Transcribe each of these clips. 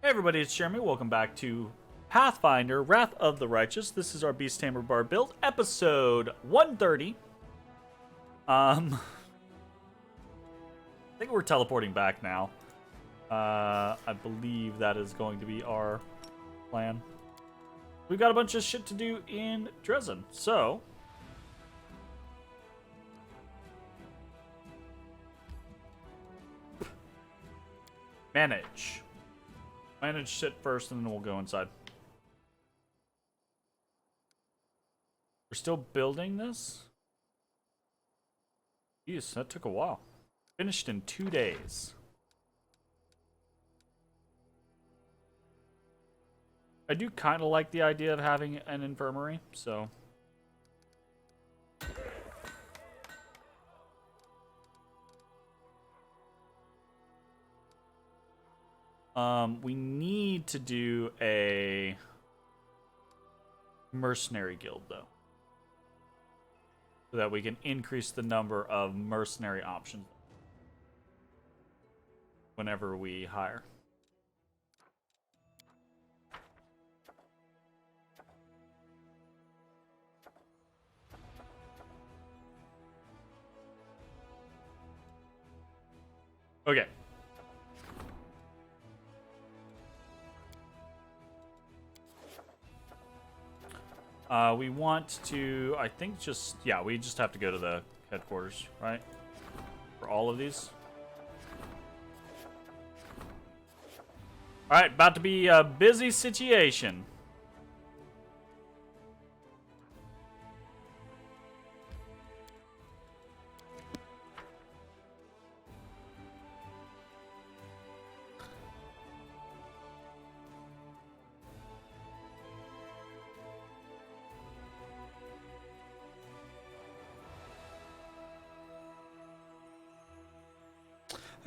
Hey everybody, it's Jeremy. Welcome back to Pathfinder, Wrath of the Righteous. This is our Beast Tamer Bar build, episode 130. I think we're teleporting back now. I believe that is going to be our plan. We've got a bunch of shit to do in Dresden, so... Manage shit first, and then we'll go inside. We're still building this? Jeez, that took a while. Finished in 2 days. I do kind of like the idea of having an infirmary, so... we need to do a Mercenary Guild, though. So that we can increase the number of mercenary options whenever we hire. Okay. We want to, I think we just have to go to the headquarters, right? For all of these. Alright, about to be a busy situation.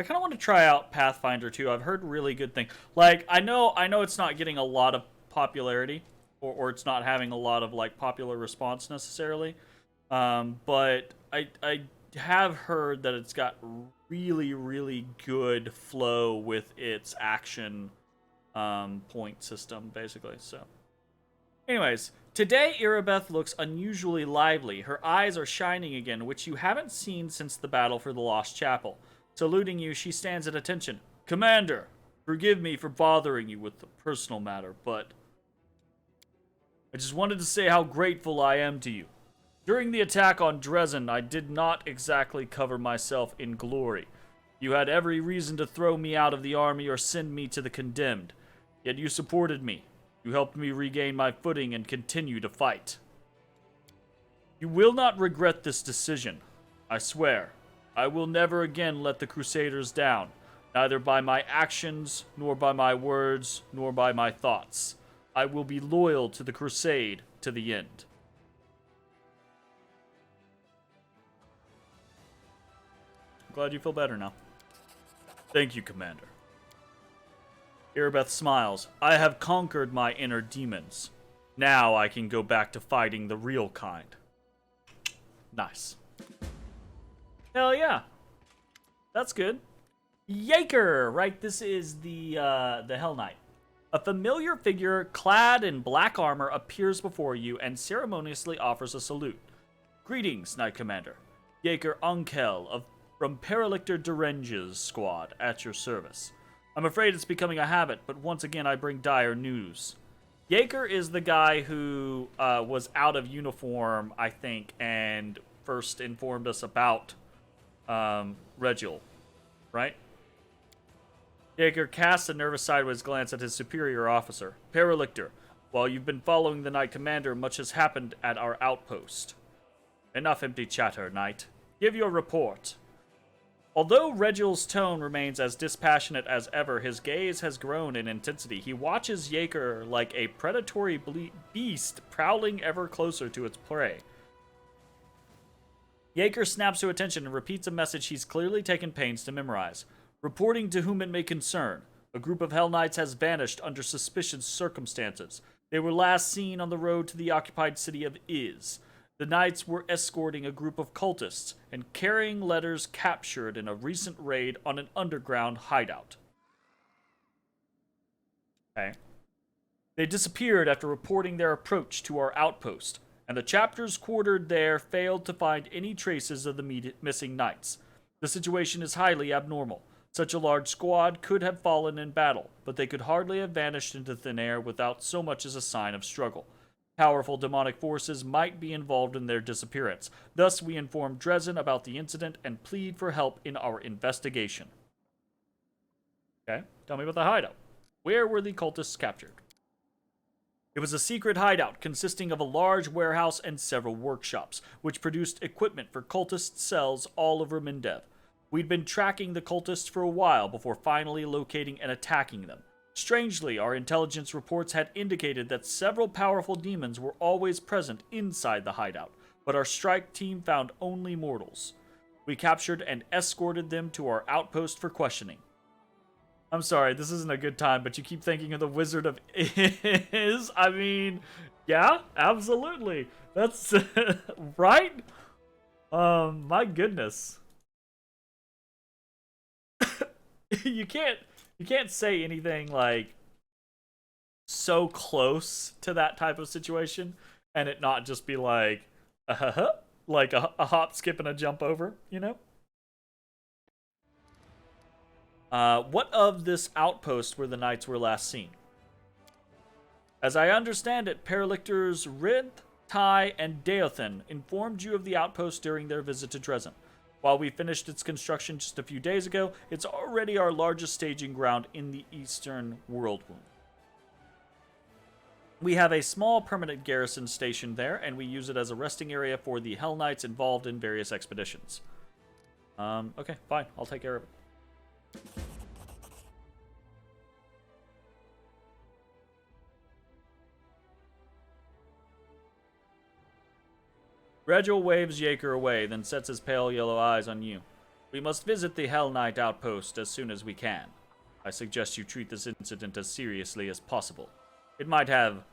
I kind of want to try out Pathfinder too. I've heard really good things. Like, I know it's not getting a lot of popularity, or it's not having a lot of like popular response necessarily. But I have heard that it's got really, really good flow with its action point system, basically. So, anyways, today Irabeth looks unusually lively. Her eyes are shining again, which you haven't seen since the battle for the Lost Chapel. Saluting you, she stands at attention. Commander, forgive me for bothering you with the personal matter, but I just wanted to say how grateful I am to you. During the attack on Dresden, I did not exactly cover myself in glory. You had every reason to throw me out of the army or send me to the condemned. Yet you supported me. You helped me regain my footing and continue to fight. You will not regret this decision. I swear. I will never again let the Crusaders down, neither by my actions, nor by my words, nor by my thoughts. I will be loyal to the Crusade to the end. I'm glad you feel better now. Thank you, Commander. Irabeth smiles. I have conquered my inner demons. Now I can go back to fighting the real kind. Nice. Hell yeah. That's good. Yaker, right? This is the Hell Knight. A familiar figure clad in black armor appears before you and ceremoniously offers a salute. Greetings, Knight Commander. Yaker Unkel from Paralictor Durenge's squad at your service. I'm afraid it's becoming a habit, but once again I bring dire news. Yaker is the guy who was out of uniform, I think, and first informed us about Regil, right? Yaker casts a nervous sideways glance at his superior officer. Paralictor, while you've been following the Knight Commander, much has happened at our outpost. Enough empty chatter, Knight. Give your report. Although Regil's tone remains as dispassionate as ever, his gaze has grown in intensity. He watches Yaker like a predatory beast prowling ever closer to its prey. Yaker snaps to attention and repeats a message he's clearly taken pains to memorize. Reporting to whom it may concern. A group of Hell Knights has vanished under suspicious circumstances. They were last seen on the road to the occupied city of Iz. The Knights were escorting a group of cultists and carrying letters captured in a recent raid on an underground hideout. Okay. They disappeared after reporting their approach to our outpost, and the chapters quartered there failed to find any traces of the missing knights. The situation is highly abnormal. Such a large squad could have fallen in battle, but they could hardly have vanished into thin air without so much as a sign of struggle. Powerful demonic forces might be involved in their disappearance. Thus, we inform Dresden about the incident and plead for help in our investigation. Okay, tell me about the hideout. Where were the cultists captured? It was a secret hideout consisting of a large warehouse and several workshops, which produced equipment for cultist cells all over Mindev. We'd been tracking the cultists for a while before finally locating and attacking them. Strangely, our intelligence reports had indicated that several powerful demons were always present inside the hideout, but our strike team found only mortals. We captured and escorted them to our outpost for questioning. I'm sorry, this isn't a good time, but you keep thinking of the Wizard of Iz. I mean, yeah, absolutely. That's right? My goodness. You can't say anything like so close to that type of situation and it not just be like like a hop, skip, and a jump over, you know? What of this outpost where the knights were last seen? As I understand it, Paralictors Rinth, Tai, and Deothin informed you of the outpost during their visit to Dresden. While we finished its construction just a few days ago, it's already our largest staging ground in the Eastern Worldwound. We have a small permanent garrison stationed there, and we use it as a resting area for the Hell Knights involved in various expeditions. Okay, fine. I'll take care of it. Regil waves Jaeger away, then sets his pale yellow eyes on you. We must visit the Hell Knight outpost as soon as we can. I suggest you treat this incident as seriously as possible. It might have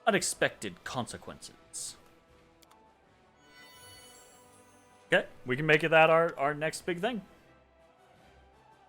unexpected consequences. Okay, we can make it that our next big thing.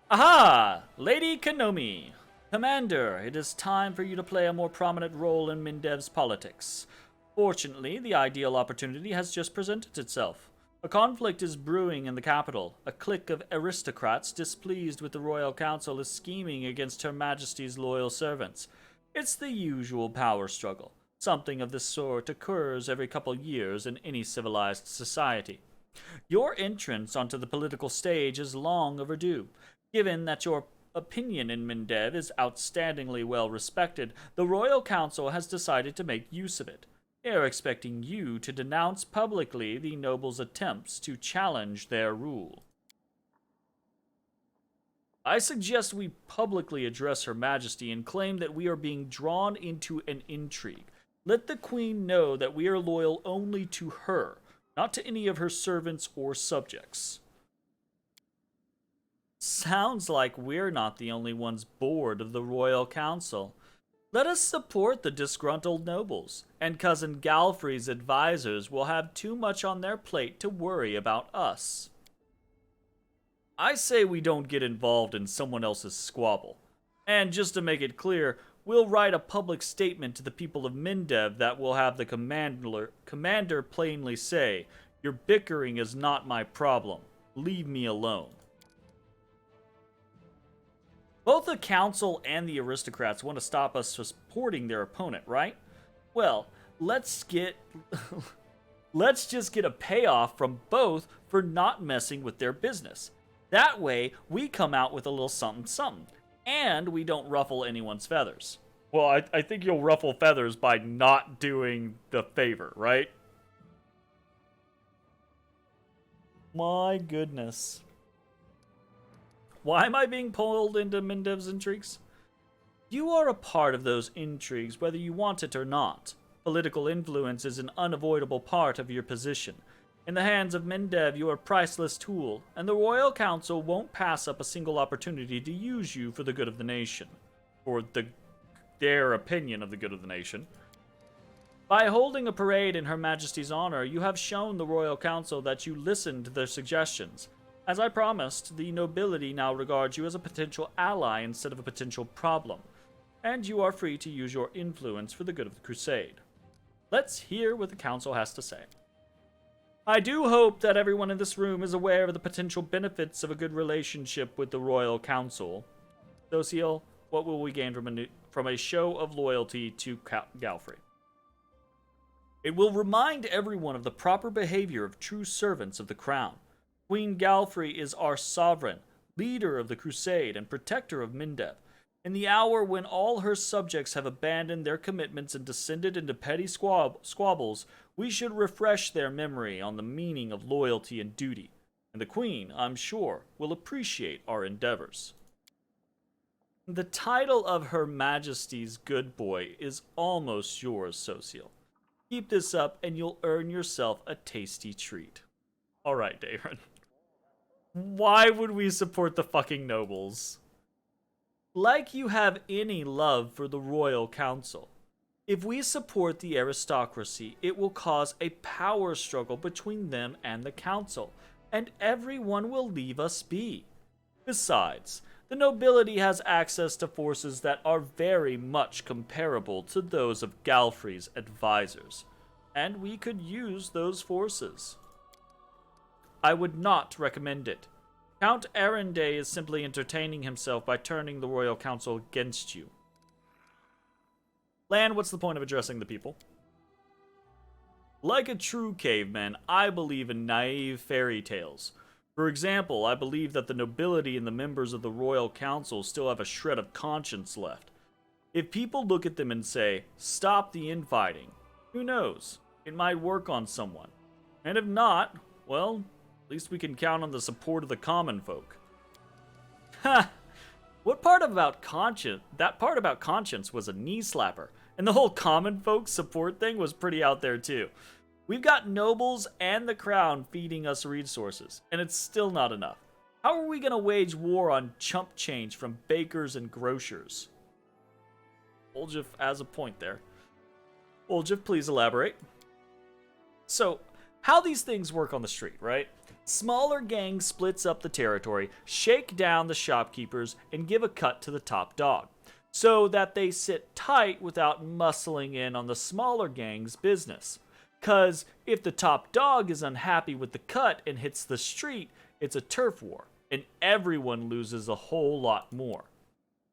Aha! Lady Kanomi. Commander, it is time for you to play a more prominent role in Mindev's politics. Fortunately, the ideal opportunity has just presented itself. A conflict is brewing in the capital. A clique of aristocrats displeased with the royal council is scheming against Her Majesty's loyal servants. It's the usual power struggle. Something of this sort occurs every couple years in any civilized society. Your entrance onto the political stage is long overdue. Given that your opinion in Mindev is outstandingly well respected, the royal council has decided to make use of it. They are expecting you to denounce publicly the nobles' attempts to challenge their rule. I suggest we publicly address Her Majesty and claim that we are being drawn into an intrigue. Let the Queen know that we are loyal only to her, not to any of her servants or subjects. Sounds like we're not the only ones bored of the royal council. Let us support the disgruntled nobles, and Cousin Galfrey's advisors will have too much on their plate to worry about us. I say we don't get involved in someone else's squabble. And just to make it clear, we'll write a public statement to the people of Mindev that will have the commander plainly say, "Your bickering is not my problem. Leave me alone." Both the council and the aristocrats want to stop us from supporting their opponent, right? Well, let's just get a payoff from both for not messing with their business. That way, we come out with a little something, and we don't ruffle anyone's feathers. Well, I think you'll ruffle feathers by not doing the favor, right? My goodness. Why am I being pulled into Mindev's intrigues? You are a part of those intrigues whether you want it or not. Political influence is an unavoidable part of your position. In the hands of Mindev, you are a priceless tool, and the Royal Council won't pass up a single opportunity to use you for the good of the nation. Or their opinion of the good of the nation. By holding a parade in Her Majesty's honor, you have shown the Royal Council that you listened to their suggestions. As I promised, the nobility now regards you as a potential ally instead of a potential problem. and you are free to use your influence for the good of the crusade. Let's hear what the council has to say. I do hope that everyone in this room is aware of the potential benefits of a good relationship with the Royal Council. Sociel, what will we gain from a show of loyalty to Galfrey? It will remind everyone of the proper behavior of true servants of the crown. Queen Galfrey is our sovereign, leader of the crusade, and protector of Mindev. In the hour when all her subjects have abandoned their commitments and descended into petty squabbles, we should refresh their memory on the meaning of loyalty and duty. And the Queen, I'm sure, will appreciate our endeavors. The title of Her Majesty's Good Boy is almost yours, Sociel. Keep this up and you'll earn yourself a tasty treat. Alright, Darren. Why would we support the fucking nobles? Like you have any love for the Royal Council. If we support the aristocracy, it will cause a power struggle between them and the council, and everyone will leave us be. Besides, the nobility has access to forces that are very much comparable to those of Galfrey's advisors, and we could use those forces. I would not recommend it. Count Arenday is simply entertaining himself by turning the Royal Council against you. Lan, what's the point of addressing the people? Like a true caveman, I believe in naive fairy tales. For example, I believe that the nobility and the members of the Royal Council still have a shred of conscience left. If people look at them and say, stop the infighting, who knows? It might work on someone. And if not, well, at least we can count on the support of the common folk. Ha! What part about conscience? That part about conscience was a knee slapper. And the whole common folk support thing was pretty out there too. We've got nobles and the crown feeding us resources, and it's still not enough. How are we going to wage war on chump change from bakers and grocers? Oljif has a point there. Oljif, please elaborate. So, how these things work on the street, right? Smaller gang splits up the territory, shake down the shopkeepers, and give a cut to the top dog, so that they sit tight without muscling in on the smaller gang's business. Cause if the top dog is unhappy with the cut and hits the street, it's a turf war, and everyone loses a whole lot more.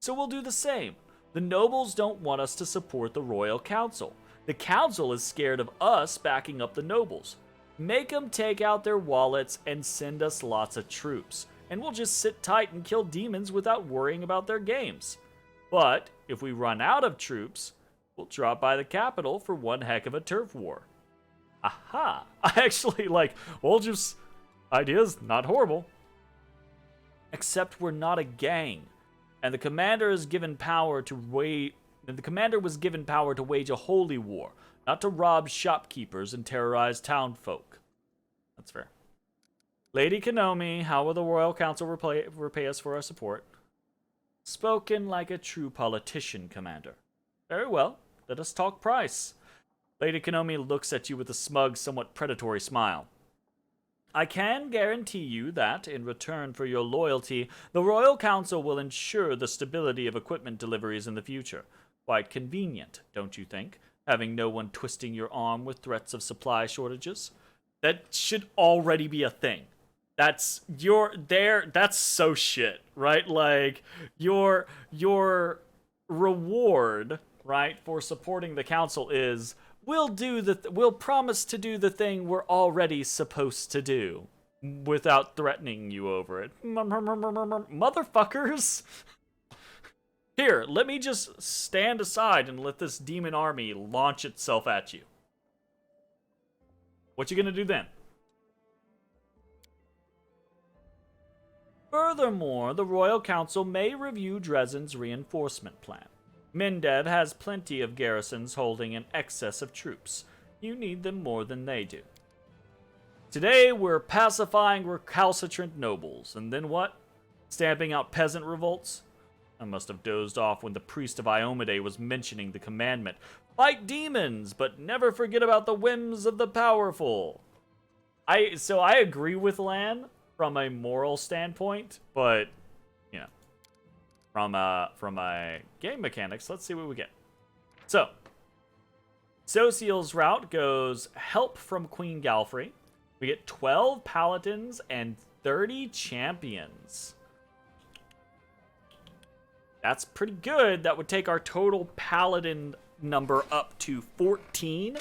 So we'll do the same. The nobles don't want us to support the Royal Council. The council is scared of us backing up the nobles. Make them take out their wallets and send us lots of troops, and we'll just sit tight and kill demons without worrying about their games. But if we run out of troops, we'll drop by the capital for one heck of a turf war. Aha! I actually like Oljif's ideas, not horrible. Except we're not a gang, and the commander is given power to wage. The commander was given power to wage a holy war, not to rob shopkeepers and terrorize townfolk. That's fair. Lady Kanomi, how will the Royal Council repay us for our support? Spoken like a true politician, Commander. Very well, let us talk price. Lady Kanomi looks at you with a smug, somewhat predatory smile. I can guarantee you that, in return for your loyalty, the Royal Council will ensure the stability of equipment deliveries in the future. Quite convenient, don't you think? Having no one twisting your arm with threats of supply shortages? That should already be a thing. That's so shit, right? Like, your reward, right, for supporting the council is we'll promise to do the thing we're already supposed to do without threatening you over it. Motherfuckers! Here, let me just stand aside and let this demon army launch itself at you. What you gonna do then? Furthermore, the Royal Council may review Dresden's reinforcement plan. Mindev has plenty of garrisons holding an excess of troops. You need them more than they do. Today, we're pacifying recalcitrant nobles, and then what? Stamping out peasant revolts? I must have dozed off when the priest of Iomade was mentioning the commandment, fight demons, but never forget about the whims of the powerful. So I agree with Lan from a moral standpoint, but, you know. from a game mechanics. Let's see what we get. So, Social's route goes help from Queen Galfrey. We get 12 paladins and 30 champions. That's pretty good. That would take our total paladin number up to 14.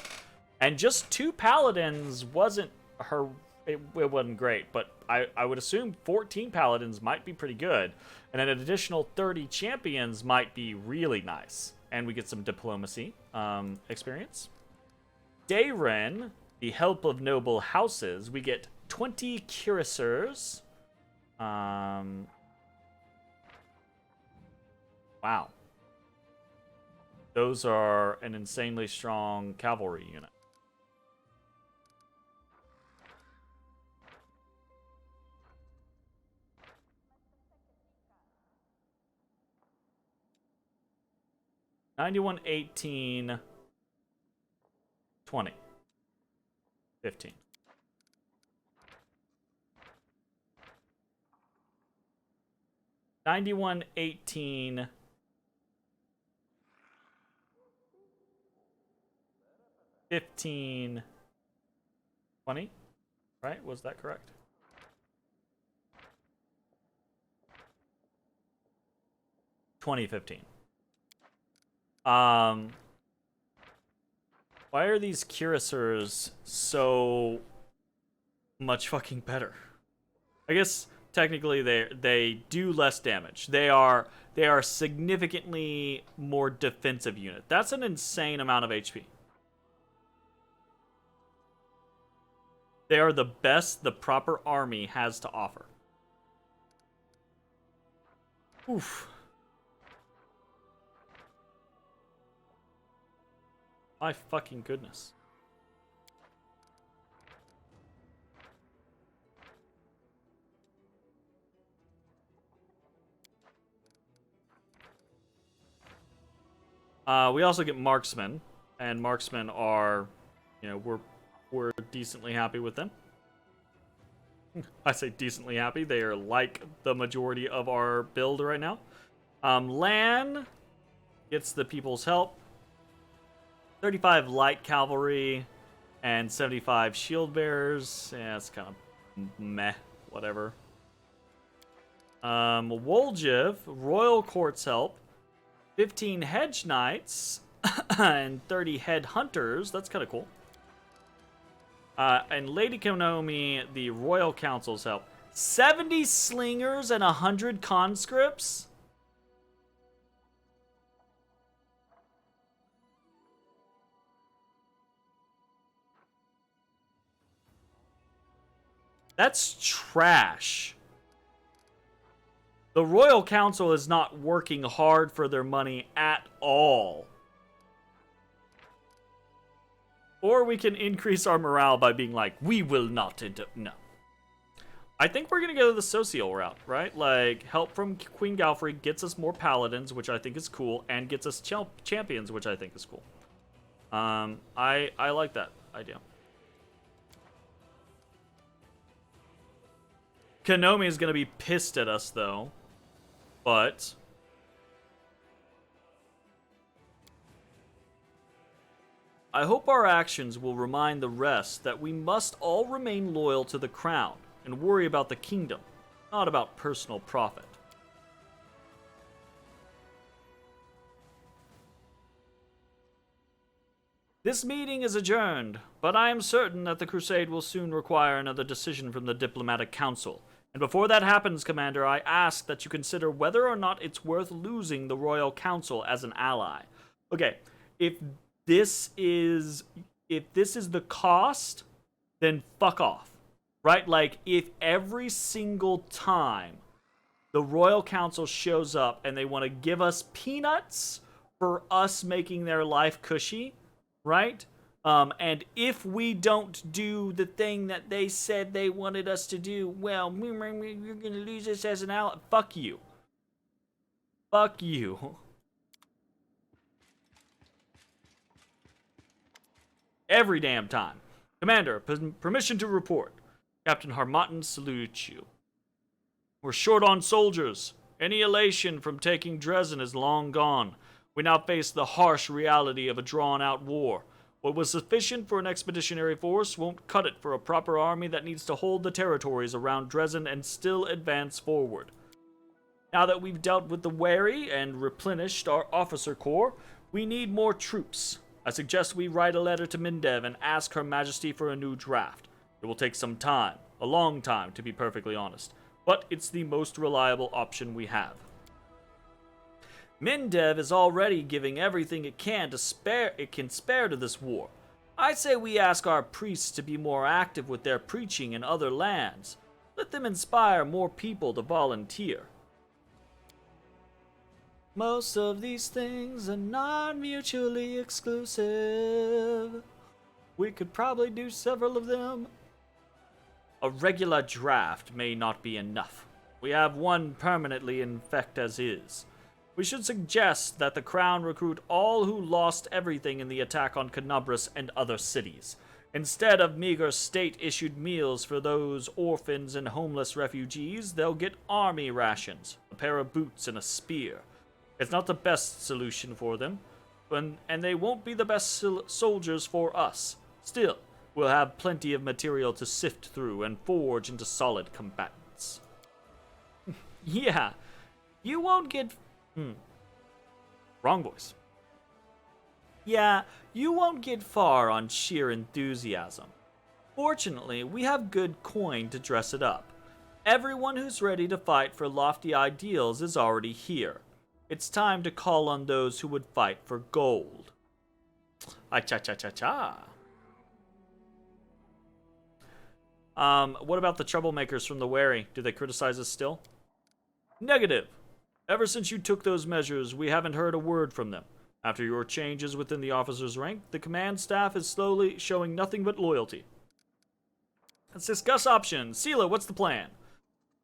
And just 2 paladins wasn't her. It wasn't great, but I would assume 14 paladins might be pretty good. And an additional 30 champions might be really nice. And we get some diplomacy experience. Dayren, the help of noble houses, we get 20 cuirassiers. Wow. Those are an insanely strong cavalry unit. $91, $18, $20, $15. $91, $18, $15, $20, right? Was that correct? $20.15. Why are these cuirassiers so much fucking better? I guess technically they do less damage. They are significantly more defensive unit. That's an insane amount of HP. They are the best the proper army has to offer. Oof. My fucking goodness. We also get Marksmen, and Marksmen are, you know, we're decently happy with them. I say decently happy. They are like the majority of our build right now. Lan gets the people's help. 35 light cavalry and 75 shield bearers. Yeah, it's kind of meh, whatever. Woljev, royal court's help. 15 hedge knights and 30 head hunters. That's kind of cool. And Lady Konomi, the royal council's help. 70 slingers and 100 conscripts. That's trash. The Royal Council is not working hard for their money at all. Or we can increase our morale by being like, we will not no. I think we're going to go to the social route, right? Like, help from Queen Galfrey gets us more paladins, which I think is cool, and gets us champions, which I think is cool. I like that idea. Konomi is going to be pissed at us, though. But I hope our actions will remind the rest that we must all remain loyal to the crown and worry about the kingdom, not about personal profit. This meeting is adjourned, but I am certain that the crusade will soon require another decision from the diplomatic council. And before that happens, Commander, I ask that you consider whether or not it's worth losing the Royal Council as an ally. Okay, if this is the cost, then fuck off. Right? Like, if every single time the Royal Council shows up and they want to give us peanuts for us making their life cushy, right? And if we don't do the thing that they said they wanted us to do, well, you're going to lose us as an ally. Fuck you. Fuck you. Every damn time. Commander, permission to report. Captain Harmattan salutes you. We're short on soldiers. Any elation from taking Dresden is long gone. We now face the harsh reality of a drawn-out war. What was sufficient for an expeditionary force won't cut it for a proper army that needs to hold the territories around Dresden and still advance forward. Now that we've dealt with the wary and replenished our officer corps, we need more troops. I suggest we write a letter to Mindev and ask Her Majesty for a new draft. It will take some time, a long time to be perfectly honest, but it's the most reliable option we have. Mindev is already giving everything it can spare to this war. I say we ask our priests to be more active with their preaching in other lands. Let them inspire more people to volunteer. Most of these things are not mutually exclusive. We could probably do several of them. A regular draft may not be enough. We have one permanently in effect as is. We should suggest that the crown recruit all who lost everything in the attack on Canabras and other cities. Instead of meager state-issued meals for those orphans and homeless refugees, they'll get army rations, a pair of boots, and a spear. It's not the best solution for them, and they won't be the best soldiers for us. Still, we'll have plenty of material to sift through and forge into solid combatants. Yeah, you won't get... Wrong voice. Yeah, you won't get far on sheer enthusiasm. Fortunately, we have good coin to dress it up. Everyone who's ready to fight for lofty ideals is already here. It's time to call on those who would fight for gold. Cha-cha-cha-cha. What about the troublemakers from the Wary? Do they criticize us still? Negative. Ever since you took those measures, we haven't heard a word from them. After your changes within the officer's rank, the command staff is slowly showing nothing but loyalty. Let's discuss options. Sela, what's the plan?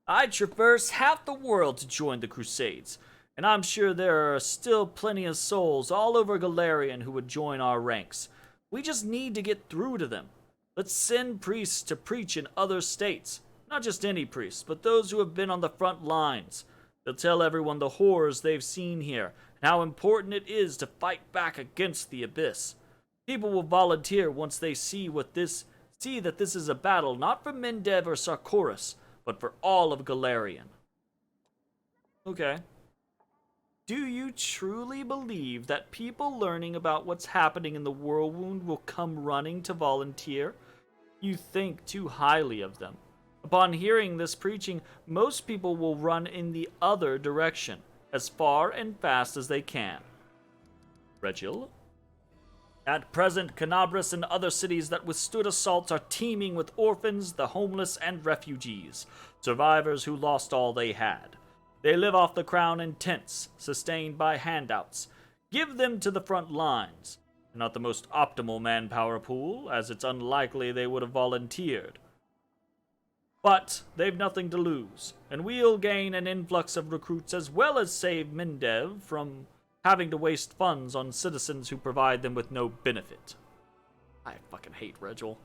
I'd traverse half the world to join the Crusades, and I'm sure there are still plenty of souls all over Golarion who would join our ranks. We just need to get through to them. Let's send priests to preach in other states. Not just any priests, but those who have been on the front lines. They'll tell everyone the horrors they've seen here, and how important it is to fight back against the Abyss. People will volunteer once they see that this is a battle not for Mindev or Sarkoris, but for all of Golarion. Okay. Do you truly believe that people learning about what's happening in the Whirlwind will come running to volunteer? You think too highly of them. Upon hearing this preaching, most people will run in the other direction, as far and fast as they can. Regil? At present, Canabras and other cities that withstood assaults are teeming with orphans, the homeless, and refugees, survivors who lost all they had. They live off the crown in tents, sustained by handouts. Give them to the front lines. Not the most optimal manpower pool, as it's unlikely they would have volunteered. But they've nothing to lose, and we'll gain an influx of recruits as well as save Mindev from having to waste funds on citizens who provide them with no benefit. I fucking hate Regil.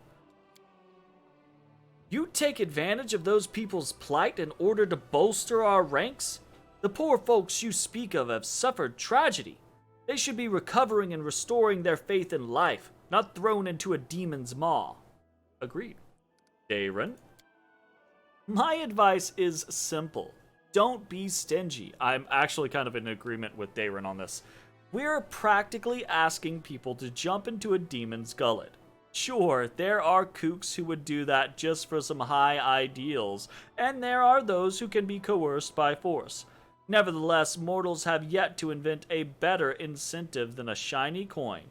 You take advantage of those people's plight in order to bolster our ranks? The poor folks you speak of have suffered tragedy. They should be recovering and restoring their faith in life, not thrown into a demon's maw. Agreed. Darren? My advice is simple. Don't be stingy. I'm actually kind of in agreement with Darren on this. We're practically asking people to jump into a demon's gullet. Sure, there are kooks who would do that just for some high ideals, and there are those who can be coerced by force. Nevertheless, mortals have yet to invent a better incentive than a shiny coin.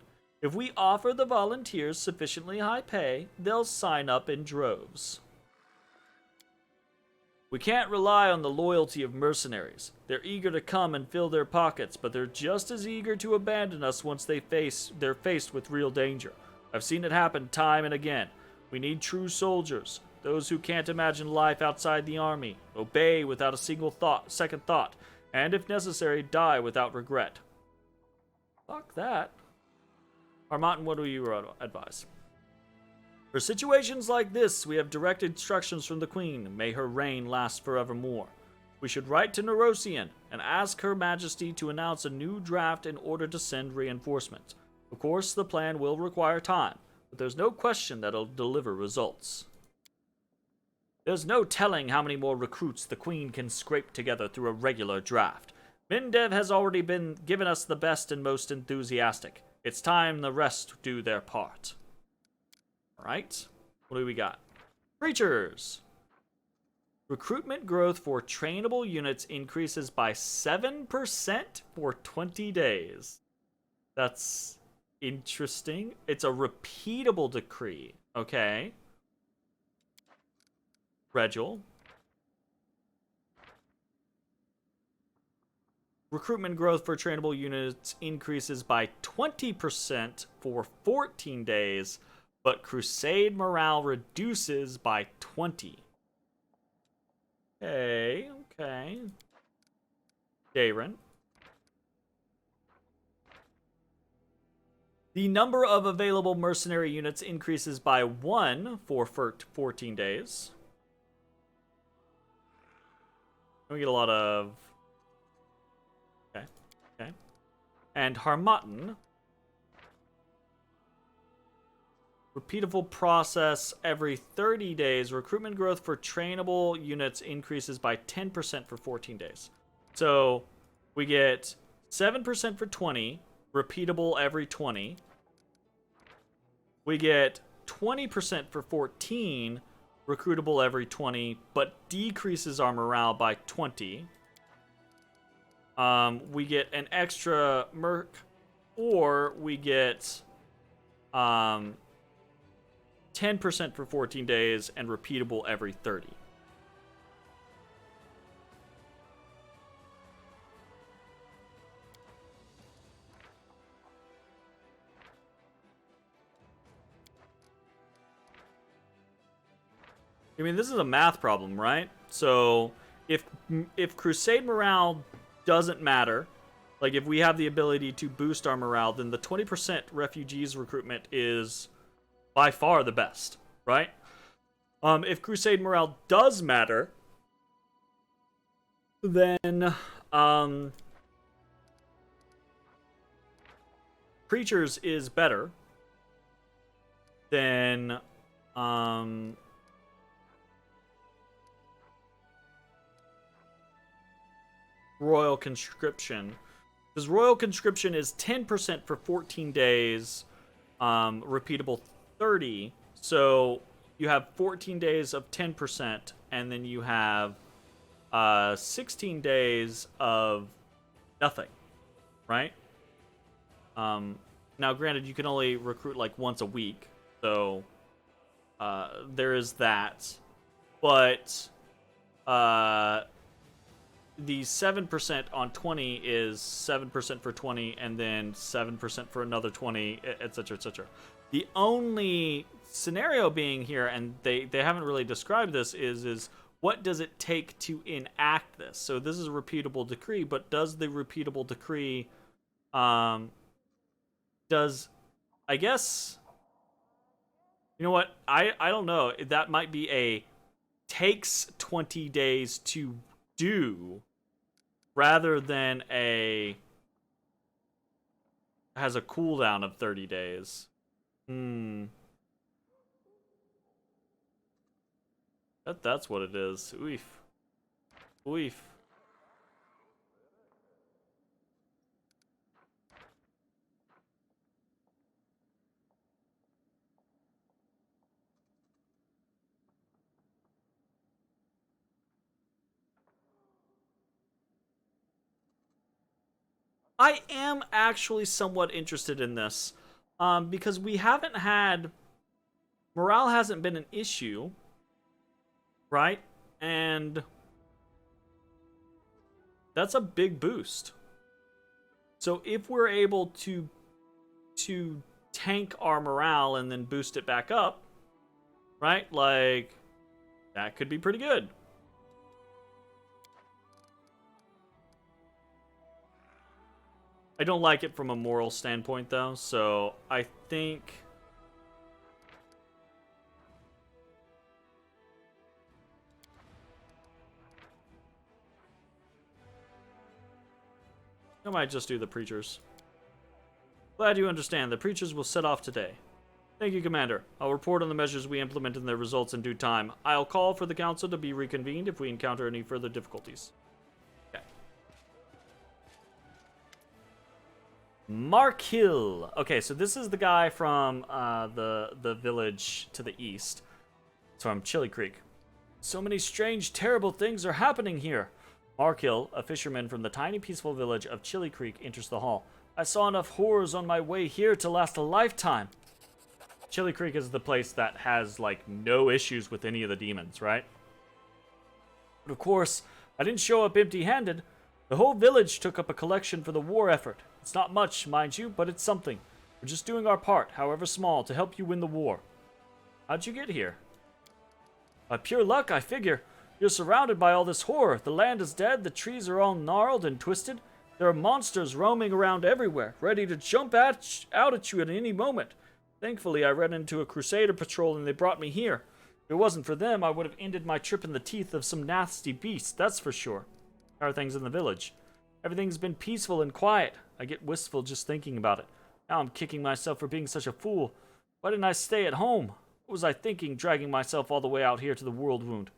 If we offer the volunteers sufficiently high pay, they'll sign up in droves. We can't rely on the loyalty of mercenaries. They're eager to come and fill their pockets, but they're just as eager to abandon us once they're faced with real danger. I've seen it happen time and again. We need true soldiers, those who can't imagine life outside the army, obey without a second thought, and if necessary, die without regret. Fuck that. Armatin, what do you advise? For situations like this, we have direct instructions from the Queen. May her reign last forevermore. We should write to Nerosian and ask Her Majesty to announce a new draft in order to send reinforcements. Of course, the plan will require time, but there's no question that it'll deliver results. There's no telling how many more recruits the Queen can scrape together through a regular draft. Mindev has already been given us the best and most enthusiastic. It's time the rest do their part. Alright, what do we got? Creatures! Recruitment growth for trainable units increases by 7% for 20 days. That's interesting. It's a repeatable decree. Okay. Regil. Recruitment growth for trainable units increases by 20% for 14 days, but Crusade morale reduces by 20. Okay. Dayron. The number of available mercenary units increases by 1 for 14 days. We get a lot of... Okay. And Harmatan. Repeatable process every 30 days. Recruitment growth for trainable units increases by 10% for 14 days. So we get 7% for 20, repeatable every 20. We get 20% for 14, recruitable every 20, but decreases our morale by 20. We get an extra merc, or we get 10% for 14 days and repeatable every 30. I mean, this is a math problem, right? So if Crusade morale doesn't matter, like if we have the ability to boost our morale, then the 20% refugees recruitment is by far the best, right? If Crusade morale does matter, then Creatures is better than Royal Conscription, because Royal Conscription is 10% for 14 days, repeatable 30. So you have 14 days of 10%, and then you have 16 days of nothing, right? Now, granted, you can only recruit like once a week, so there is that. But the 7% on 20 is 7% for 20, and then 7% for another 20, etc., etc. The only scenario being here, and they haven't really described this, is what does it take to enact this? So this is a repeatable decree, but does the repeatable decree, I guess, you know what? I don't know. That might be a takes 20 days to do rather than a has a cooldown of 30 days. That's what it is. Oof. I am actually somewhat interested in this, because we haven't had... Morale hasn't been an issue, right? And that's a big boost. So if we're able to tank our morale and then boost it back up, right? Like, that could be pretty good. I don't like it from a moral standpoint, though, so I think... I might just do the preachers. Glad you understand. The preachers will set off today. Thank you, Commander. I'll report on the measures we implement and their results in due time. I'll call for the council to be reconvened if we encounter any further difficulties. Okay. Mark Hill. Okay, so this is the guy from the village to the east. It's from Chili Creek. So many strange, terrible things are happening here. Mark Hill, a fisherman from the tiny, peaceful village of Chili Creek, enters the hall. I saw enough horrors on my way here to last a lifetime. Chili Creek is the place that has, like, no issues with any of the demons, right? But of course, I didn't show up empty-handed. The whole village took up a collection for the war effort. It's not much, mind you, but it's something. We're just doing our part, however small, to help you win the war. How'd you get here? By pure luck, I figure. You're surrounded by all this horror. The land is dead, the trees are all gnarled and twisted. There are monsters roaming around everywhere, ready to jump out at you at any moment. Thankfully, I ran into a Crusader patrol and they brought me here. If it wasn't for them, I would have ended my trip in the teeth of some nasty beast, that's for sure. How are things in the village? Everything's been peaceful and quiet. I get wistful just thinking about it. Now I'm kicking myself for being such a fool. Why didn't I stay at home? What was I thinking, dragging myself all the way out here to the world wound?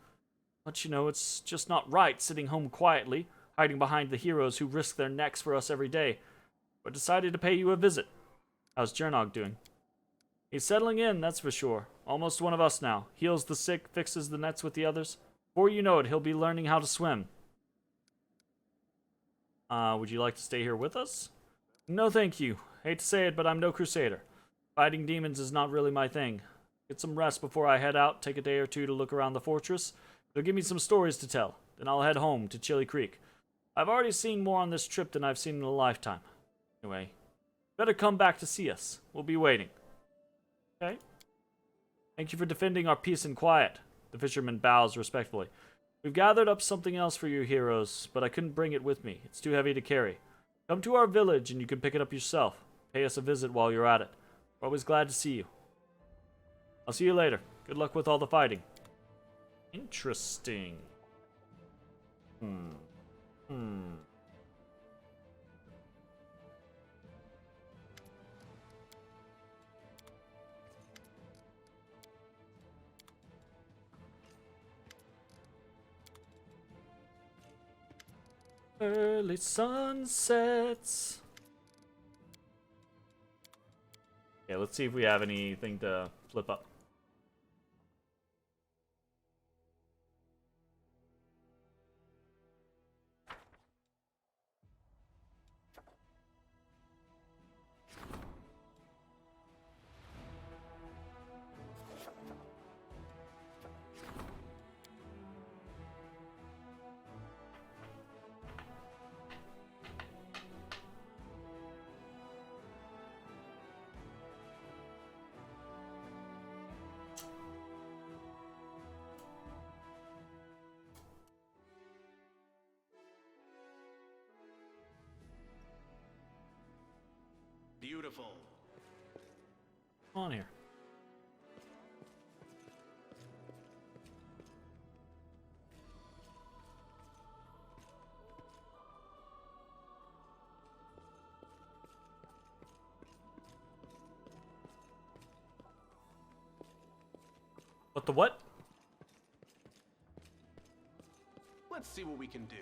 But you know, it's just not right sitting home quietly, hiding behind the heroes who risk their necks for us every day. But decided to pay you a visit. How's Jernog doing? He's settling in, that's for sure. Almost one of us now. Heals the sick, fixes the nets with the others. Before you know it, he'll be learning how to swim. Would you like to stay here with us? No, thank you. Hate to say it, but I'm no crusader. Fighting demons is not really my thing. Get some rest before I head out, take a day or two to look around the fortress. They'll give me some stories to tell. Then I'll head home to Chili Creek. I've already seen more on this trip than I've seen in a lifetime. Anyway, better come back to see us. We'll be waiting. Okay. Thank you for defending our peace and quiet. The fisherman bows respectfully. We've gathered up something else for you heroes, but I couldn't bring it with me. It's too heavy to carry. Come to our village and you can pick it up yourself. Pay us a visit while you're at it. We're always glad to see you. I'll see you later. Good luck with all the fighting. Interesting. Early sunsets. Okay, let's see if we have anything to flip up. Beautiful. Come on here. What the what? Let's see what we can do.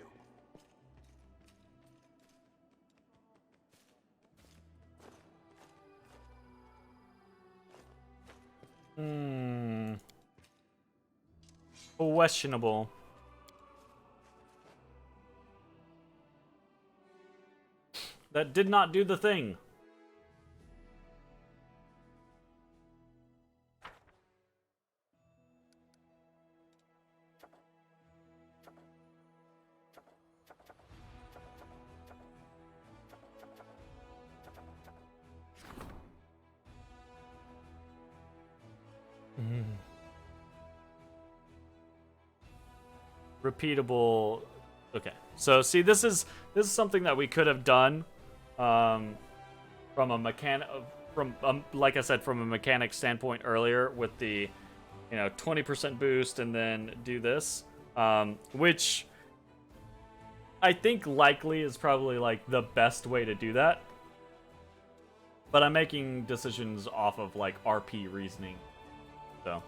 Questionable. That did not do the thing. Repeatable. Okay, so see, this is something that we could have done from a like I said, from a mechanic standpoint earlier with the 20% boost and then do this, which I think likely is probably like the best way to do that. But I'm making decisions off of like RP reasoning. So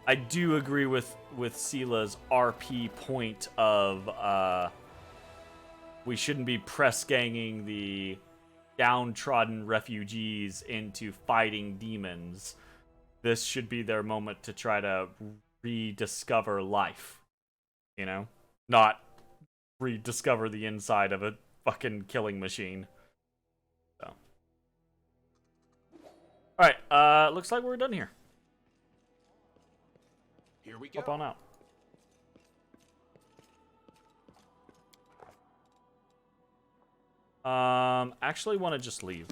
I do agree with Sila's RP point of we shouldn't be press ganging the downtrodden refugees into fighting demons. This should be their moment to try to rediscover life, you know? Not rediscover the inside of a fucking killing machine. So. Alright, looks like we're done here. Here we go. Hop on out. Actually want to just leave.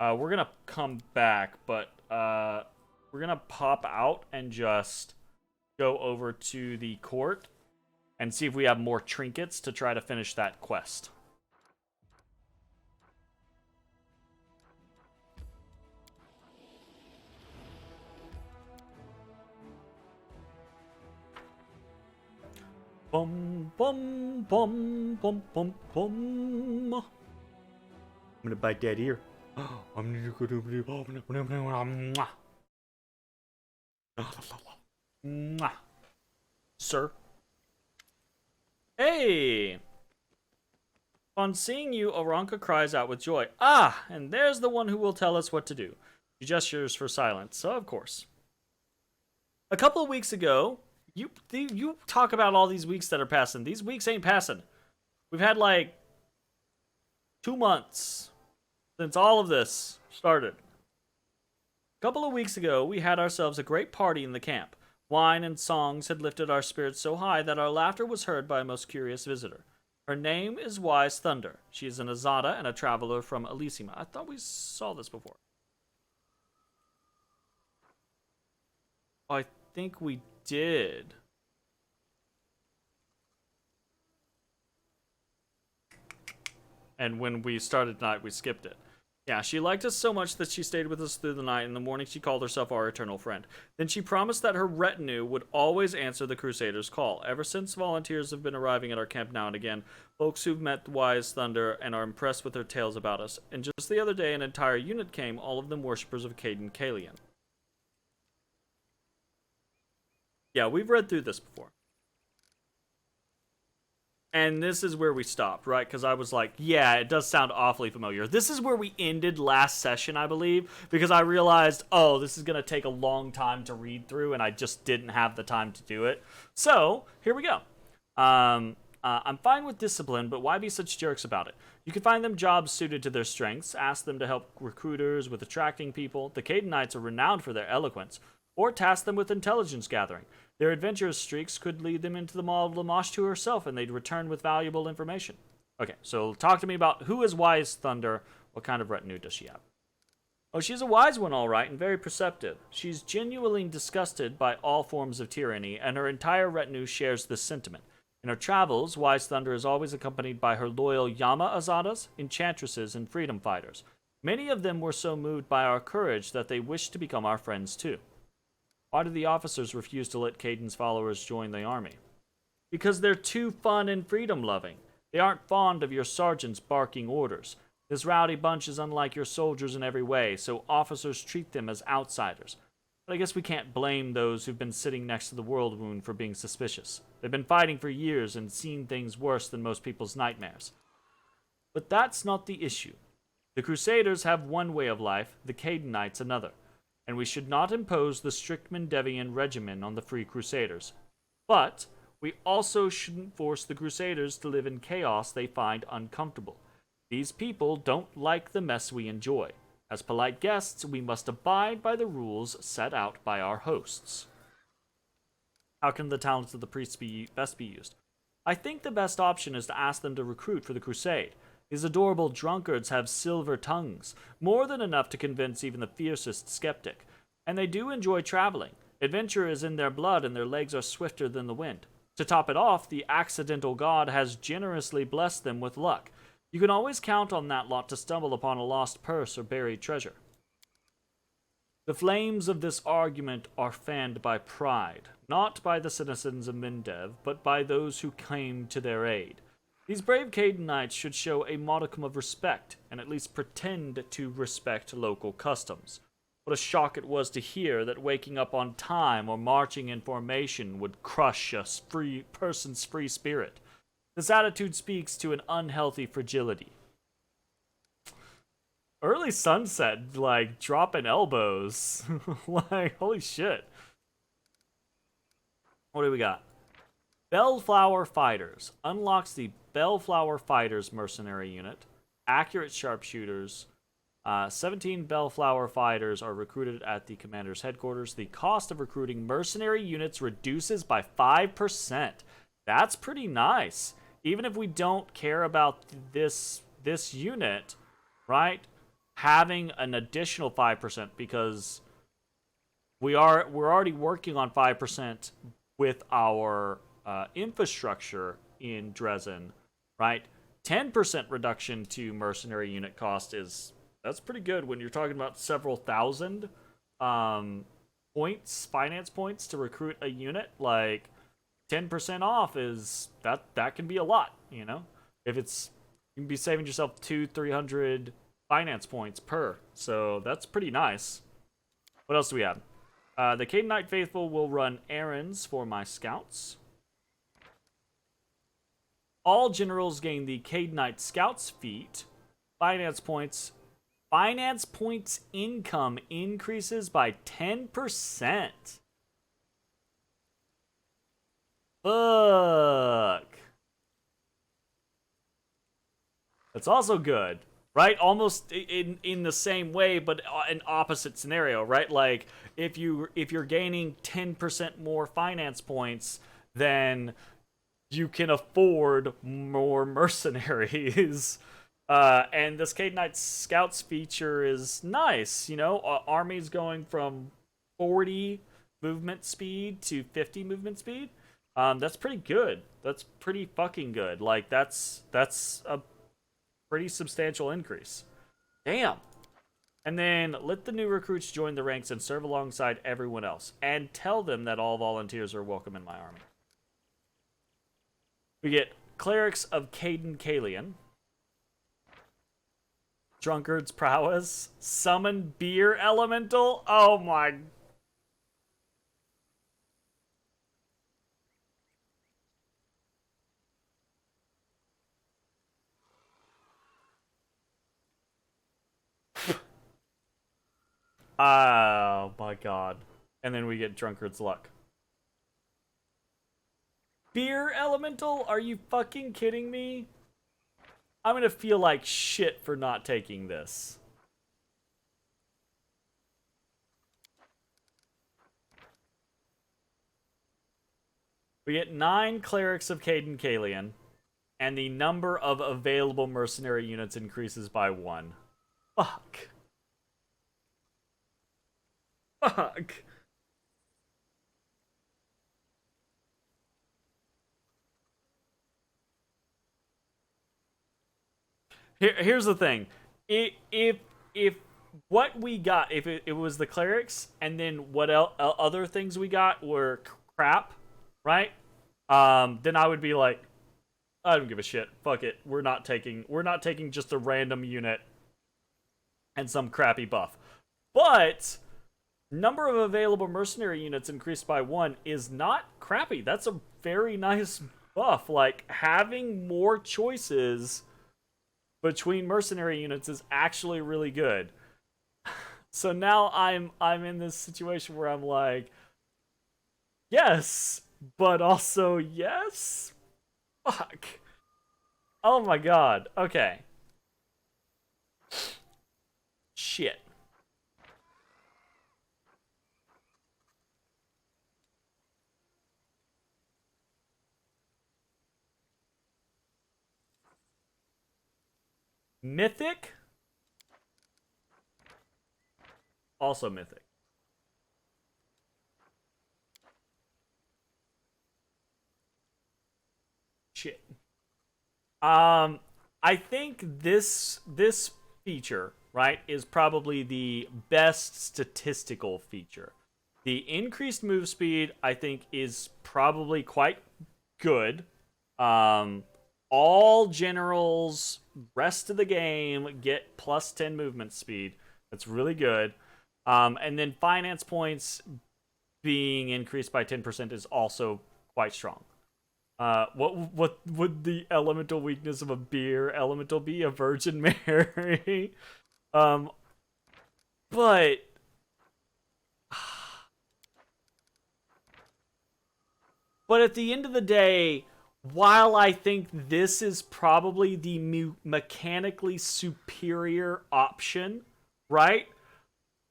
We're gonna come back, but we're gonna pop out and just go over to the court and see if we have more trinkets to try to finish that quest. Bum bum bum bum bum bum. I'm gonna bite that ear. I'm gonna go. Sir. Hey! On seeing you, Aranka cries out with joy. Ah, and there's the one who will tell us what to do. She gestures for silence, so of course. A couple of weeks ago, you talk about all these weeks that are passing. These weeks ain't passing. We've had like 2 months since all of this started. A couple of weeks ago, we had ourselves a great party in the camp. Wine and songs had lifted our spirits so high that our laughter was heard by a most curious visitor. Her name is Wise Thunder. She is an Azada and a traveler from Elysima. I thought we saw this before. I think we did. And when we started tonight, we skipped it. Yeah, she liked us so much that she stayed with us through the night. In the morning, she called herself our eternal friend. Then she promised that her retinue would always answer the Crusaders' call. Ever since, volunteers have been arriving at our camp now and again, folks who've met Wise Thunder and are impressed with her tales about us. And just the other day, an entire unit came, all of them worshippers of Caden Kalian. Yeah, we've read through this before. And this is where we stopped, right? Because I was like, yeah, it does sound awfully familiar. This is where we ended last session, I believe, because I realized, oh, this is going to take a long time to read through, and I just didn't have the time to do it. So, here we go. I'm fine with discipline, but why be such jerks about it? You can find them jobs suited to their strengths, ask them to help recruiters with attracting people. The Cadenites are renowned for their eloquence. Or task them with intelligence gathering. Their adventurous streaks could lead them into the Maw of Lamashtu herself, and they'd return with valuable information. Okay, so talk to me about who is Wise Thunder. What kind of retinue does she have? Oh, she's a wise one, all right, and very perceptive. She's genuinely disgusted by all forms of tyranny, and her entire retinue shares this sentiment. In her travels, Wise Thunder is always accompanied by her loyal Yama Azadas, enchantresses, and freedom fighters. Many of them were so moved by our courage that they wished to become our friends too. Why do the officers refuse to let Caden's followers join the army? Because they're too fun and freedom-loving. They aren't fond of your sergeants barking orders. This rowdy bunch is unlike your soldiers in every way, so officers treat them as outsiders. But I guess we can't blame those who've been sitting next to the World Wound for being suspicious. They've been fighting for years and seen things worse than most people's nightmares. But that's not the issue. The Crusaders have one way of life, the Cadenites another. And we should not impose the strict Mendevian regimen on the Free Crusaders. But we also shouldn't force the Crusaders to live in chaos they find uncomfortable. These people don't like the mess we enjoy. As polite guests, we must abide by the rules set out by our hosts. How can the talents of the priests best be used? I think the best option is to ask them to recruit for the crusade. These adorable drunkards have silver tongues, more than enough to convince even the fiercest skeptic. And they do enjoy traveling. Adventure is in their blood and their legs are swifter than the wind. To top it off, the accidental god has generously blessed them with luck. You can always count on that lot to stumble upon a lost purse or buried treasure. The flames of this argument are fanned by pride, not by the citizens of Mindev, but by those who came to their aid. These brave Canaanites should show a modicum of respect, and at least pretend to respect local customs. What a shock it was to hear that waking up on time or marching in formation would crush a person's free spirit. This attitude speaks to an unhealthy fragility. Early sunset, like, dropping elbows. Like, holy shit. What do we got? Bellflower Fighters. Unlocks the Bellflower Fighters mercenary unit. Accurate sharpshooters. 17 Bellflower Fighters are recruited at the commander's headquarters. The cost of recruiting mercenary units reduces by 5%. That's pretty nice. Even if we don't care about this unit, right? Having an additional 5%, because we're already working on 5% with our infrastructure in Dresden, right? 10% reduction to mercenary unit cost that's pretty good when you're talking about several thousand finance points to recruit a unit. Like 10% off that can be a lot, you know? If it's, you can be saving yourself 200-300 finance points per, so that's pretty nice. What else do we have? The Canaanite faithful will run errands for my scouts. All generals gain the Canaanite Scouts feat. Finance points income increases by 10%. Fuck. That's also good, right? Almost in the same way, but an opposite scenario, right? Like if you're gaining 10% more finance points, then you can afford more mercenaries. And this Canaanite Scouts feature is nice, you know? Armies going from 40 movement speed to 50 movement speed. That's pretty good. That's pretty fucking good. Like, that's a pretty substantial increase. Damn. And then let the new recruits join the ranks and serve alongside everyone else. And tell them that all volunteers are welcome in my army. We get Clerics of Caden Kalian. Drunkard's Prowess. Summon Beer Elemental. Oh my. Oh my god. And then we get Drunkard's Luck. Beer Elemental? Are you fucking kidding me? I'm gonna feel like shit for not taking this. We get 9 Clerics of Caden Kalian, and the number of available mercenary units increases by 1. Fuck. Fuck. Here's the thing. If what we got, if it was the clerics, and then what other things we got were crap, right? Then I would be like, I don't give a shit. Fuck it. We're not taking just a random unit and some crappy buff. But number of available mercenary units increased by 1 is not crappy. That's a very nice buff. Like, having more choices between mercenary units is actually really good. So now I'm in this situation where I'm like, yes, but also yes. Fuck. Oh my god. Okay. Shit. Mythic? Also mythic. Shit. I think this feature right, is probably the best statistical feature. The increased move speed, I think, is probably quite good. All generals, rest of the game, get plus 10 movement speed. That's really good. And then finance points being increased by 10% is also quite strong. What would the elemental weakness of a beer elemental be? A Virgin Mary. But at the end of the day, while I think this is probably the mechanically superior option, right?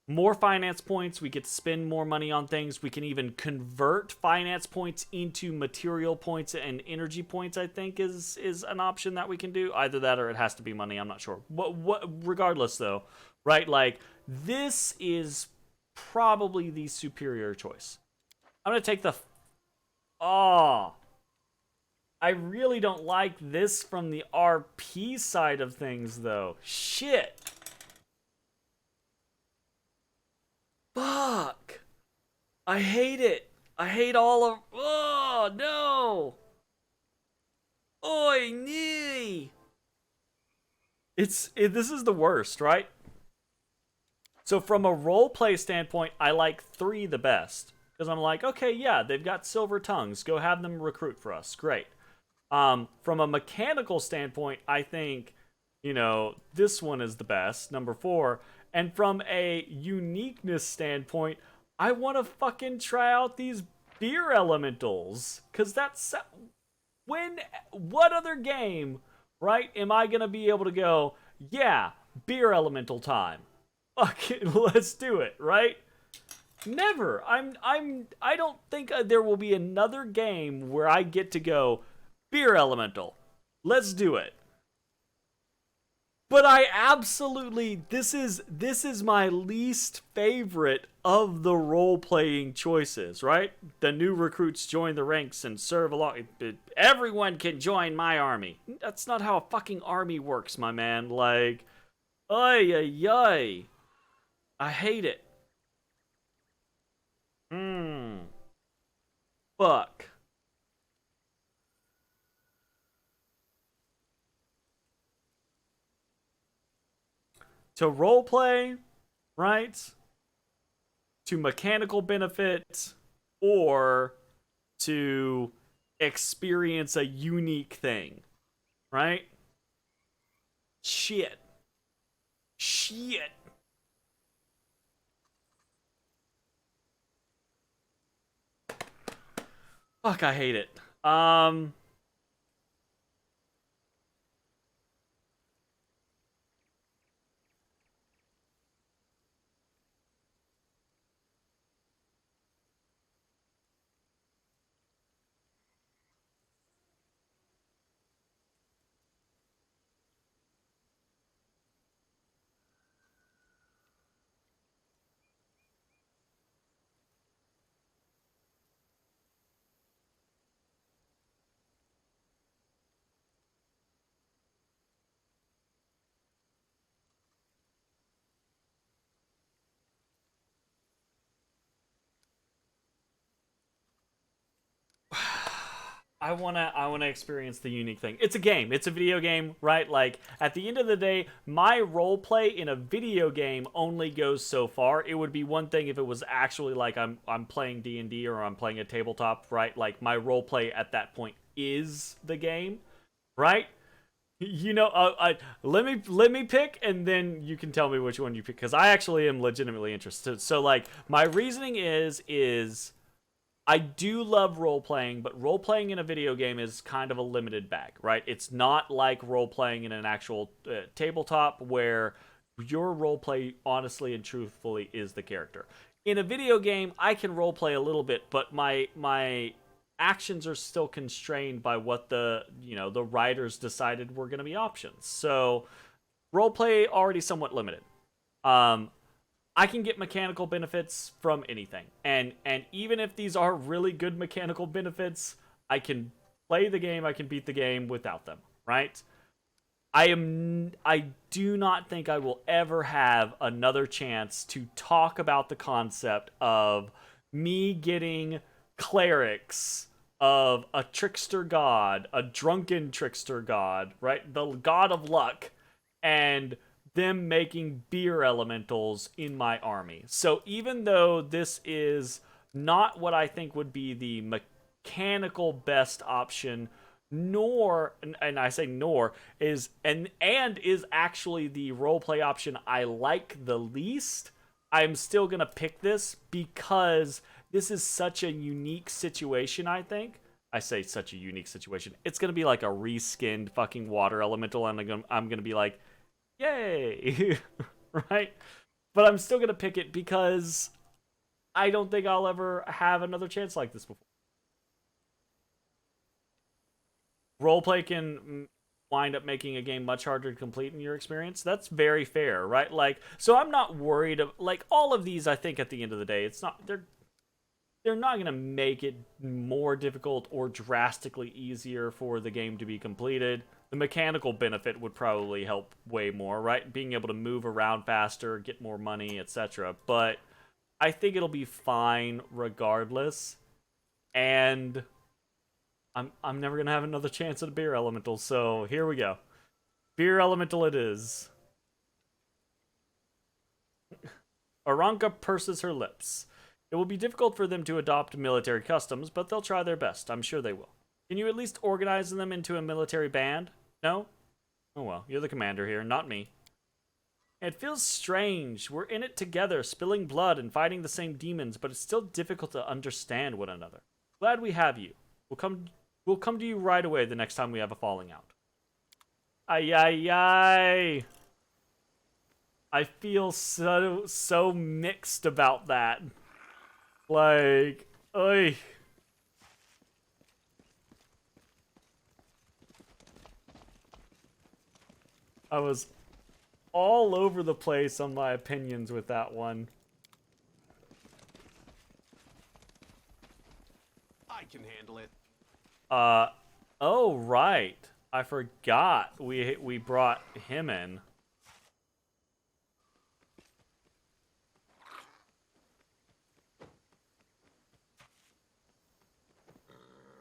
More finance points, we get to spend more money on things. We can even convert finance points into material points and energy points, I think is an option that we can do. Either that or it has to be money, I'm not sure. Regardless though, right? Like, this is probably the superior choice. I'm going to take the... I really don't like this from the RP side of things though. Shit. Fuck. I hate it. I hate all of... Oh, no. Oi, nee. This is the worst, right? So from a roleplay standpoint, I like 3 the best. Because I'm like, okay, yeah, they've got silver tongues. Go have them recruit for us. Great. From a mechanical standpoint, I think, this one is the best, number 4. And from a uniqueness standpoint, I want to fucking try out these beer elementals. Because that's... What other game, right, am I going to be able to go, yeah, beer elemental time. Fucking let's do it, right? Never. I don't think there will be another game where I get to go, beer elemental. Let's do it. But I absolutely, this is my least favorite of the role-playing choices, right? The new recruits join the ranks and serve along. Everyone can join my army. That's not how a fucking army works, my man. Like, ay, ay, ay. I hate it. Fuck. To roleplay, right? To mechanical benefit, or to experience a unique thing, right? Shit. Fuck, I hate it. I wanna experience the unique thing. It's a game. It's a video game, right? Like, at the end of the day, my role play in a video game only goes so far. It would be one thing if it was actually like I'm playing D&D or I'm playing a tabletop, right? Like, my role play at that point is the game, right? Let me pick, and then you can tell me which one you pick, because I actually am legitimately interested. So, like, my reasoning is I do love role-playing, but role-playing in a video game is kind of a limited bag, right? It's not like role-playing in an actual tabletop where your role-play, honestly and truthfully, is the character. In a video game, I can role-play a little bit, but my actions are still constrained by what the writers decided were going to be options. So, role-play already somewhat limited. I can get mechanical benefits from anything. And even if these are really good mechanical benefits, I can play the game, I can beat the game without them, right? I do not think I will ever have another chance to talk about the concept of me getting clerics of a trickster god, a drunken trickster god, right? The god of luck, and them making beer elementals in my army. So even though this is not what I think would be the mechanical best option, nor, and I say nor, is and is actually the roleplay option I like the least, I'm still gonna pick this because this is such a unique situation, I think. I say such a unique situation. It's gonna be like a reskinned fucking water elemental, and I'm gonna be like, yay! Right? But I'm still gonna pick it because I don't think I'll ever have another chance like this before. Roleplay can wind up making a game much harder to complete in your experience. That's very fair, right? Like, so I'm not worried of, like, all of these. I think at the end of the day, it's not, they're not going to make it more difficult or drastically easier for the game to be completed. The mechanical benefit would probably help way more, right? Being able to move around faster, get more money, etc. But I think it'll be fine regardless. And I'm never going to have another chance at a beer elemental, so here we go. Beer elemental it is. Aranka purses her lips. It will be difficult for them to adopt military customs, but they'll try their best. I'm sure they will. Can you at least organize them into a military band? No? Oh well, you're the commander here, not me. It feels strange. We're in it together, spilling blood and fighting the same demons, but it's still difficult to understand one another. Glad we have you. We'll come to you right away the next time we have a falling out. Ay, ay, ay. I feel so mixed about that. Like, oy. I was all over the place on my opinions with that one. I can handle it. Oh, right. I forgot we brought him in.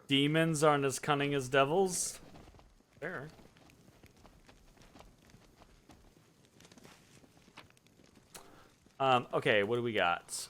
Demons aren't as cunning as devils. Fair. Okay, what do we got?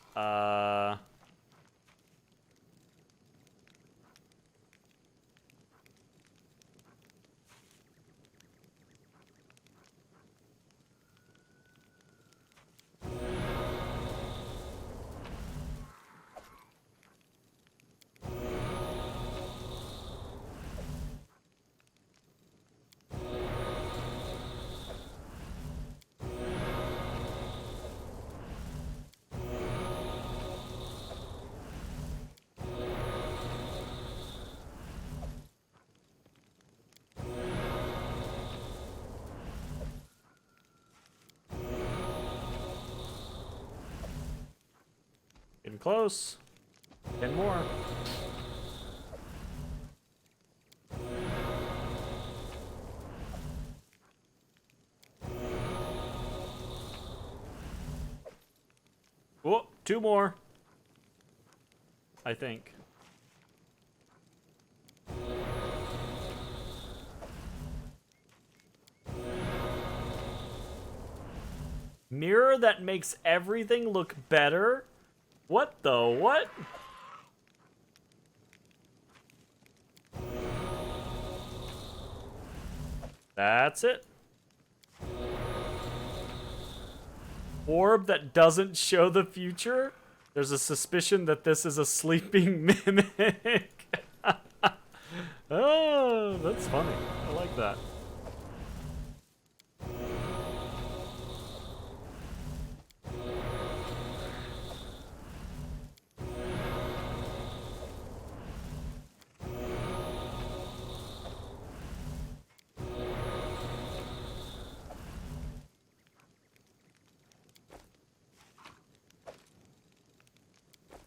Getting close. 10 more. Oh, 2 more. I think. Mirror that makes everything look better? What the what? That's it. Orb that doesn't show the future? There's a suspicion that this is a sleeping mimic. Oh, that's funny. I like that.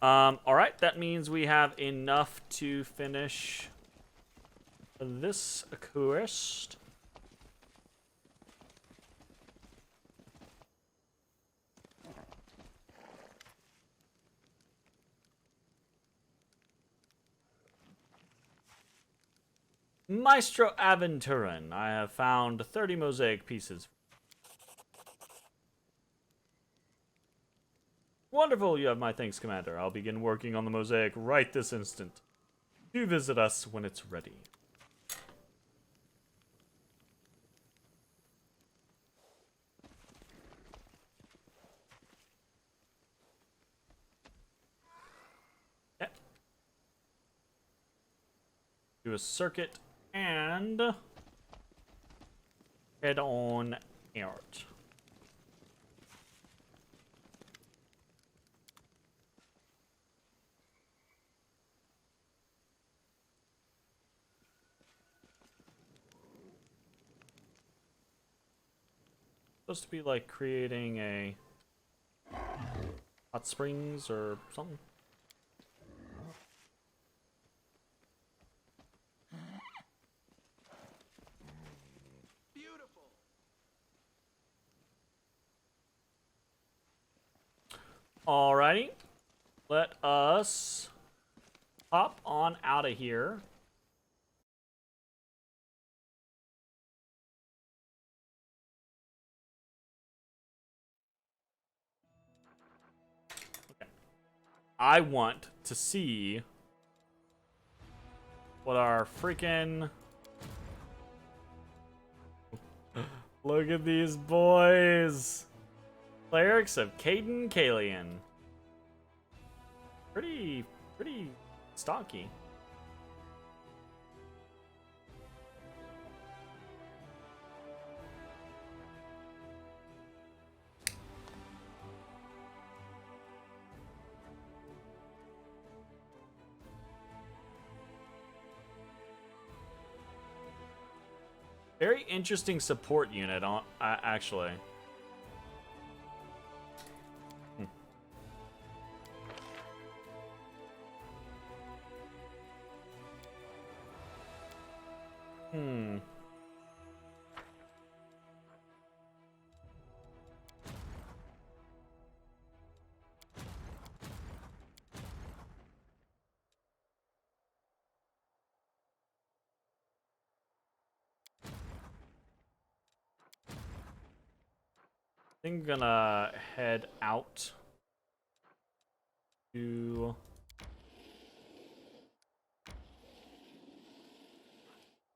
Alright, that means we have enough to finish this quest. Maestro Aventurin, I have found 30 mosaic pieces. Wonderful, you have my thanks, Commander. I'll begin working on the mosaic right this instant. Do visit us when it's ready. Okay. Do a circuit and head on out. Supposed to be like creating a hot springs or something. Beautiful. Alrighty, let us hop on out of here. I want to see what our freaking... Look at these boys! Clerics of Caden Kalian. Pretty stocky. Very interesting support unit, actually. Hmm. I think I'm gonna head out to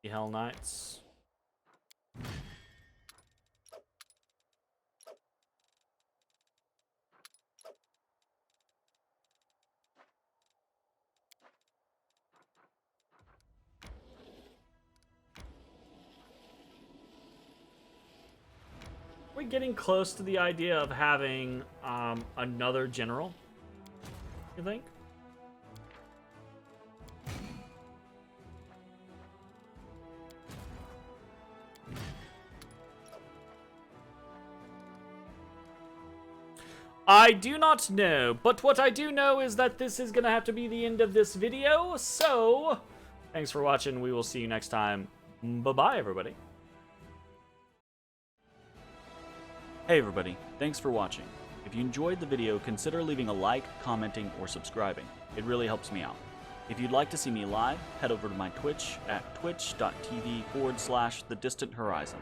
the Hell Knights. We're getting close to the idea of having another general, you think? I do not know, but what I do know is that this is gonna have to be the end of this video, so thanks for watching. We will see you next time. Bye-bye, everybody. Hey everybody, thanks for watching. If you enjoyed the video, consider leaving a like, commenting, or subscribing. It really helps me out. If you'd like to see me live, head over to my Twitch at twitch.tv/thedistanthorizon.